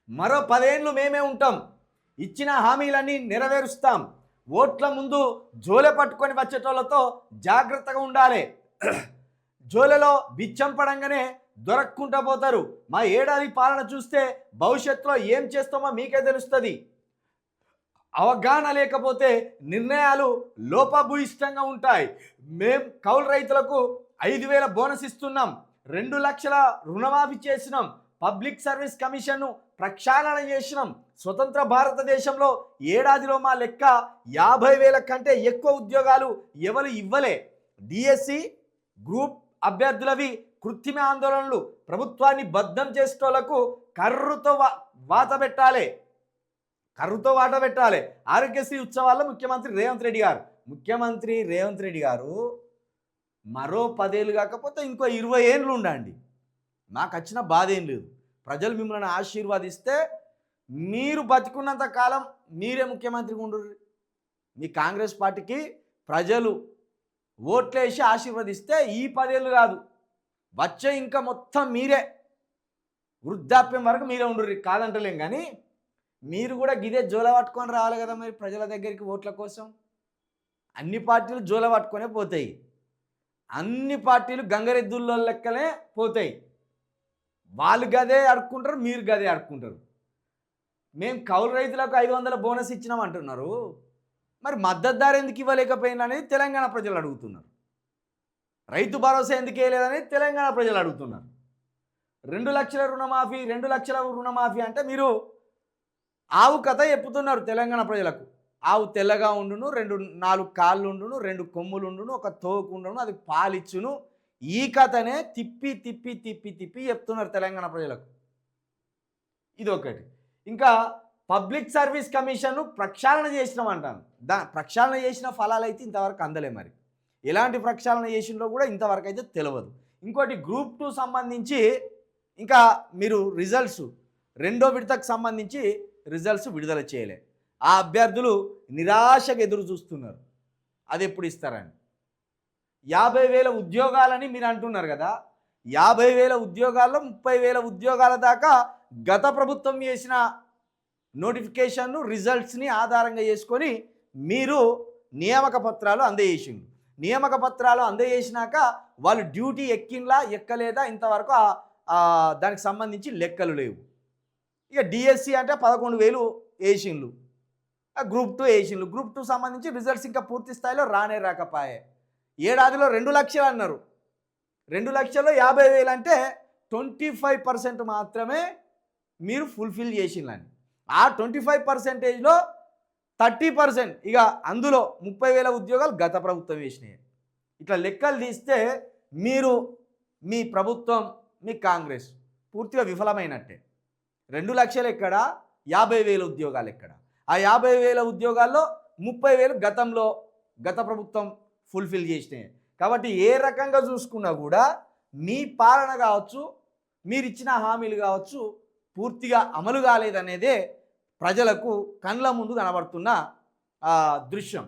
మరో 10 ఏళ్ళు మేమే ఉంటాం, ఇచ్చిన హామీలన్నీ నెరవేరుస్తాం, ఓట్ల ముందు జోలె పట్టుకొని వచ్చేటోళ్ళతో జాగ్రత్తగా ఉండాలి, జోలెలో బిచ్చం పడంగానే దొరక్కుంటా పోతారు, మా ఏడాది పాలన చూస్తే భవిష్యత్తులో ఏం చేస్తామో మీకే తెలుస్తుంది, అవగాహన లేకపోతే నిర్ణయాలు లోపభూయిష్టంగా ఉంటాయి, మేం కౌలు రైతులకు 5,000 బోనస్ ఇస్తున్నాం, 2 లక్షల రుణమాఫీ చేసినాం, పబ్లిక్ సర్వీస్ కమిషన్ను ప్రక్షాళన చేసినాం, స్వతంత్ర భారతదేశంలో ఏడాదిలో మా లెక్క 50,000 కంటే ఎక్కువ ఉద్యోగాలు ఎవరు ఇవ్వలే, డిఎస్సి గ్రూప్ అభ్యర్థులవి కృత్రిమ ఆందోళనలు, ప్రభుత్వాన్ని బద్దం చేసేటోళ్లకు కర్రుతో వాత పెట్టాలి, ఆరోగ్యశ్రీ ఉత్సవాల్లో ముఖ్యమంత్రి రేవంత్ రెడ్డి గారు మరో 10 ఏళ్ళు కాకపోతే ఇంకో 20 ఏళ్ళు ఉండండి, నాకు వచ్చిన బాధ ఏం లేదు, ప్రజలు మిమ్మల్ని ఆశీర్వాదిస్తే మీరు బతికున్నంత కాలం మీరే ముఖ్యమంత్రిగా ఉండరు, మీ కాంగ్రెస్ పార్టీకి ప్రజలు ఓట్లేసి ఆశీర్వదిస్తే ఈ 10 ఏళ్ళు కాదు వచ్చే ఇంకా మొత్తం మీరే వృద్ధాప్యం వరకు మీరే ఉండరు, కాదంటలేం, కానీ మీరు కూడా గిదే జోల పట్టుకొని రావాలి కదా మరి ప్రజల దగ్గరికి ఓట్ల కోసం, అన్ని పార్టీలు జోల పట్టుకొనే పోతాయి, అన్ని పార్టీలు గంగరెద్దుల్లో లెక్కలే పోతాయి, వాళ్ళు గదే అడుక్కుంటారు, మీరు గదే అడుక్కుంటారు, మేము కౌలు రైతులకు 500 బోనస్ ఇచ్చినాం అంటున్నారు, మరి మద్దతు ధర ఎందుకు ఇవ్వలేకపోయినా అనేది తెలంగాణ ప్రజలు అడుగుతున్నారు, రైతు భరోసా ఎందుకు వేయలేదని తెలంగాణ ప్రజలు అడుగుతున్నారు, 2 లక్షల రుణమాఫీ అంటే మీరు ఆవు కథ చెప్పుతున్నారు తెలంగాణ ప్రజలకు, ఆవు తెల్లగా ఉండును, 4 కాళ్ళు ఉండును, 2 కొమ్ములు ఉండును, ఒక తోకు ఉండును, అది పాలిచ్చును, ఈ కథనే తిప్పి తిప్పి తిప్పి తిప్పి చెప్తున్నారు తెలంగాణ ప్రజలకు, ఇదొకటి. ఇంకా పబ్లిక్ సర్వీస్ కమిషన్ను ప్రక్షాళన చేసినాం అంటాను, ప్రక్షాళన చేసిన ఫలాలు అయితే ఇంతవరకు అందలే, మరి ఎలాంటి ప్రక్షాళన చేసినో కూడా ఇంతవరకు అయితే తెలియదు. ఇంకోటి గ్రూప్ 2 సంబంధించి ఇంకా మీరు రిజల్ట్స్ 2వ విడతకు సంబంధించి రిజల్ట్స్ విడుదల చేయలే, ఆ అభ్యర్థులు నిరాశగా ఎదురు చూస్తున్నారు, అది ఎప్పుడు ఇస్తారని. 50,000 ఉద్యోగాలని మీరు అంటున్నారు కదా, 50,000 ఉద్యోగాల్లో 30,000 ఉద్యోగాల దాకా గత ప్రభుత్వం చేసిన నోటిఫికేషన్ను రిజల్ట్స్ని ఆధారంగా చేసుకొని మీరు నియామక పత్రాలు అందజేసిండు, నియామక పత్రాలు అందజేసినాక వాళ్ళు డ్యూటీ ఎక్కింలా ఎక్కలేదా ఇంతవరకు దానికి సంబంధించి లెక్కలు లేవు. ఇక డిఎస్సి అంటే 11,000 వేసిండ్లు, గ్రూప్ 2 వేసిండ్లు, గ్రూప్ 2 సంబంధించి రిజల్ట్స్ ఇంకా పూర్తి స్థాయిలో రాకపోయే, ఏడాదిలో 2 లక్షలు అన్నారు, 2 లక్షల్లో 50,000 అంటే 25% మాత్రమే మీరు ఫుల్ఫిల్ చేసిందని, ఆ 25%లో 30% ఇక అందులో 30,000 ఉద్యోగాలు గత ప్రభుత్వం వేసినాయి. ఇట్లా లెక్కలు తీస్తే మీరు మీ ప్రభుత్వం మీ కాంగ్రెస్ పూర్తిగా విఫలమైనట్టే. 2 లక్షలు ఎక్కడ, 50,000 ఉద్యోగాలు ఎక్కడ, ఆ 50,000 ఉద్యోగాల్లో 30,000 గత ప్రభుత్వం ఫుల్ఫిల్ చేసినాయి. కాబట్టి ఏ రకంగా చూసుకున్నా కూడా మీ పాలన కావచ్చు, మీరు ఇచ్చిన హామీలు కావచ్చు పూర్తిగా అమలు కాలేదనేదే ప్రజలకు కళ్ళ ముందు కనబడుతున్న దృశ్యం.